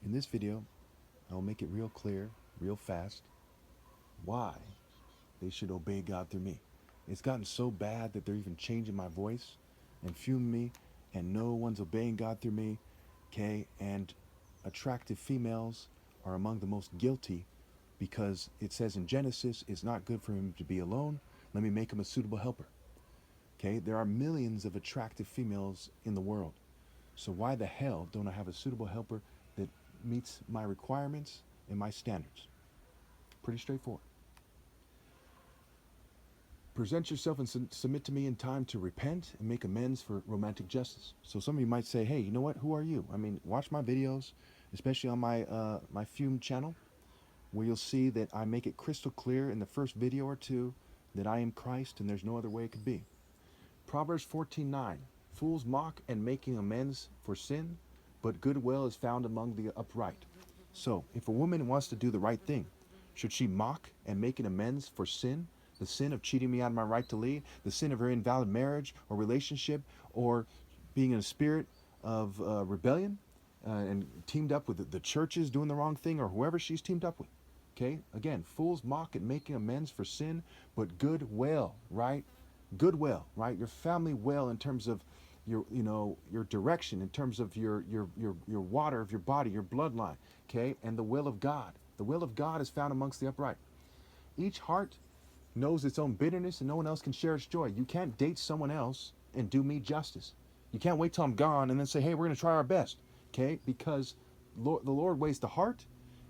In this video, I'll make it real clear, real fast, why they should obey God through me. It's gotten so bad that they're even changing my voice and fuming me, and no one's obeying God through me, okay? And attractive females are among the most guilty because it says in Genesis, it's not good for him to be alone. Let me make him a suitable helper. Okay, there are millions of attractive females in the world. So why the hell don't I have a suitable helper that meets my requirements and my standards? Pretty straightforward. Present yourself and submit to me in time to repent and make amends for romantic justice. So some of you might say, hey, you know what? Who are you? I mean, watch my videos, especially on my Fume channel, where you'll see that I make it crystal clear in the first video or two that I am Christ and there's no other way it could be. Proverbs 14:9. Fools mock and making amends for sin, but goodwill is found among the upright. So, if a woman wants to do the right thing, should she mock and make an amends for sin? The sin of cheating me out of my right to lead, the sin of her invalid marriage or relationship, or being in a spirit of rebellion and teamed up with the churches doing the wrong thing, or whoever she's teamed up with. Okay? Again, fools mock at making amends for sin, but goodwill, right? Goodwill, right? Your family will in terms of your direction, in terms of your water of your body, your bloodline, okay? And the will of God. The will of God is found amongst the upright. Each heart knows its own bitterness and no one else can share its joy. You can't date someone else and do me justice. You can't wait till I'm gone and then say, hey, we're going to try our best, okay? Because the Lord weighs the heart,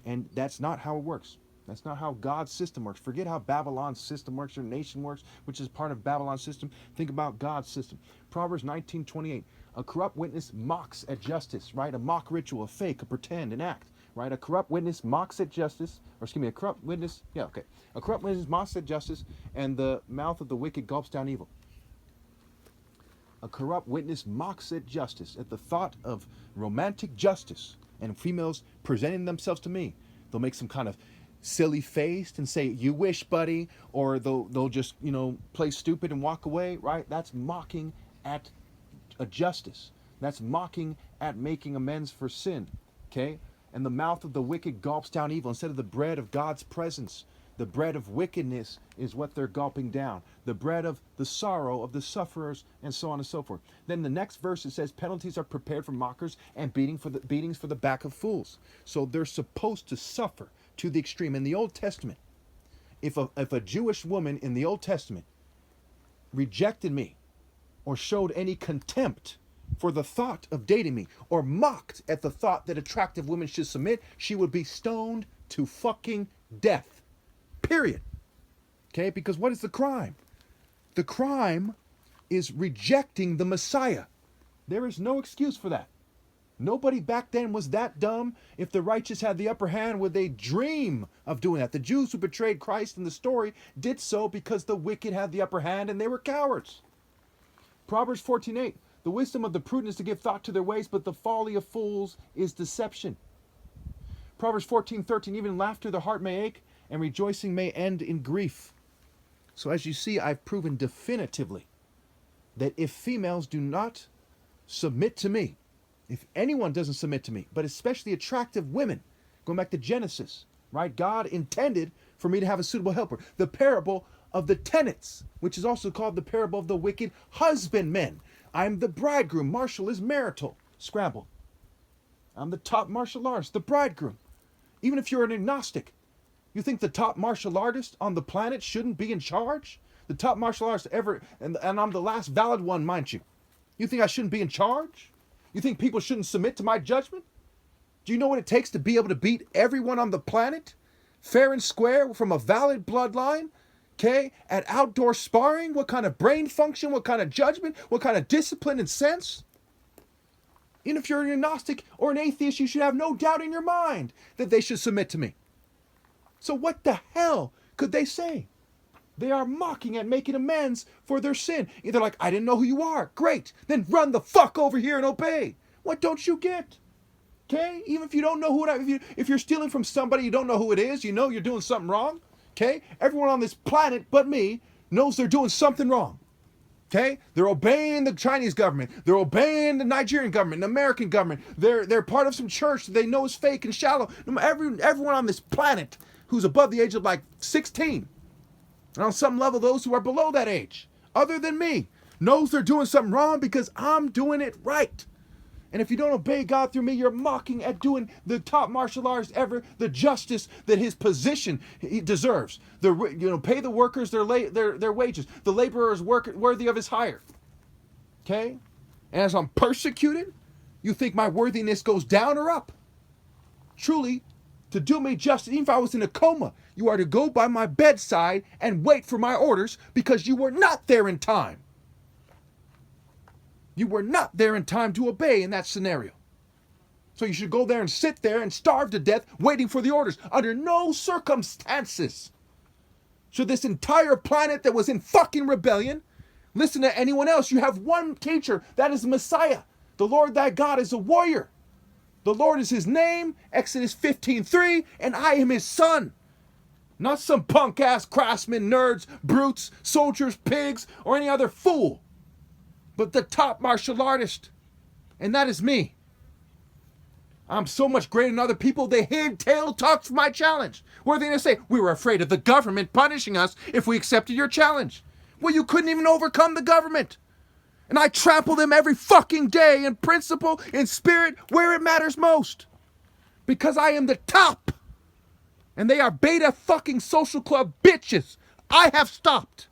and that's not how it works. That's not how God's system works. Forget how Babylon's system works, your nation works, which is part of Babylon's system. Think about God's system. Proverbs 19:28. A corrupt witness mocks at justice, right? A mock ritual, a fake, a pretend, an act, right? A corrupt witness mocks at justice, or excuse me, a corrupt witness, yeah, okay. A corrupt witness mocks at justice, and the mouth of the wicked gulps down evil. A corrupt witness mocks at justice, at the thought of romantic justice, and females presenting themselves to me. They'll make some kind of silly faced and say, you wish, buddy, or they'll just, play stupid and walk away, right? That's mocking at a justice. That's mocking at making amends for sin, okay? And the mouth of the wicked gulps down evil. Instead of the bread of God's presence, the bread of wickedness is what they're gulping down. The bread of the sorrow of the sufferers, and so on and so forth. Then the next verse, it says, penalties are prepared for mockers and beatings for the back of fools. So they're supposed to suffer to the extreme. In the Old Testament, if a Jewish woman in the Old Testament rejected me or showed any contempt for the thought of dating me or mocked at the thought that attractive women should submit, she would be stoned to fucking death. Period. Okay? Because what is the crime? The crime is rejecting the Messiah. There is no excuse for that. Nobody back then was that dumb. If the righteous had the upper hand, would they dream of doing that? The Jews who betrayed Christ in the story did so because the wicked had the upper hand and they were cowards. Proverbs 14:8. The wisdom of the prudent is to give thought to their ways, but the folly of fools is deception. Proverbs 14:13. Even laughter the heart may ache, and rejoicing may end in grief. So as you see, I've proven definitively that if females do not submit to me, if anyone doesn't submit to me, but especially attractive women, going back to Genesis, right? God intended for me to have a suitable helper. The parable of the tenants, which is also called the parable of the wicked husbandmen. I'm the bridegroom. Marshall is marital. Scrabble. I'm the top martial artist, the bridegroom. Even if you're an agnostic, you think the top martial artist on the planet shouldn't be in charge? The top martial artist ever, and I'm the last valid one, mind you. You think I shouldn't be in charge? You think people shouldn't submit to my judgment? Do you know what it takes to be able to beat everyone on the planet? Fair and square from a valid bloodline? Okay? At outdoor sparring? What kind of brain function? What kind of judgment? What kind of discipline and sense? Even if you're an agnostic or an atheist, you should have no doubt in your mind that they should submit to me. So what the hell could they say? They are mocking at making amends for their sin. Either like, I didn't know who you are. Great. Then run the fuck over here and obey. What don't you get? Okay? Even if you don't know who it is, if you're stealing from somebody, you don't know who it is, you know you're doing something wrong. Okay? Everyone on this planet but me knows they're doing something wrong. Okay? They're obeying the Chinese government. They're obeying the Nigerian government, the American government. They're part of some church that they know is fake and shallow. Everyone on this planet who's above the age of like 16, and on some level, those who are below that age, other than me, knows they're doing something wrong because I'm doing it right. And if you don't obey God through me, you're mocking at doing the top martial artist ever, the justice that his position he deserves. Pay the workers their wages. The laborer is worthy of his hire. Okay? And as I'm persecuted, you think my worthiness goes down or up? Truly, to do me justice, even if I was in a coma, you are to go by my bedside and wait for my orders because you were not there in time. You were not there in time to obey in that scenario. So you should go there and sit there and starve to death waiting for the orders. Under no circumstances should this entire planet that was in fucking rebellion listen to anyone else. You have one teacher, that is the Messiah. The Lord thy God is a warrior. The Lord is his name, Exodus 15:3, and I am his son. Not some punk-ass craftsmen, nerds, brutes, soldiers, pigs, or any other fool, but the top martial artist, and that is me. I'm so much greater than other people, they hid tail talks for my challenge. What are they going to say? We were afraid of the government punishing us if we accepted your challenge. Well, you couldn't even overcome the government. And I trample them every fucking day in principle, in spirit, where it matters most. Because I am the top. And they are beta fucking social club bitches. I have stopped.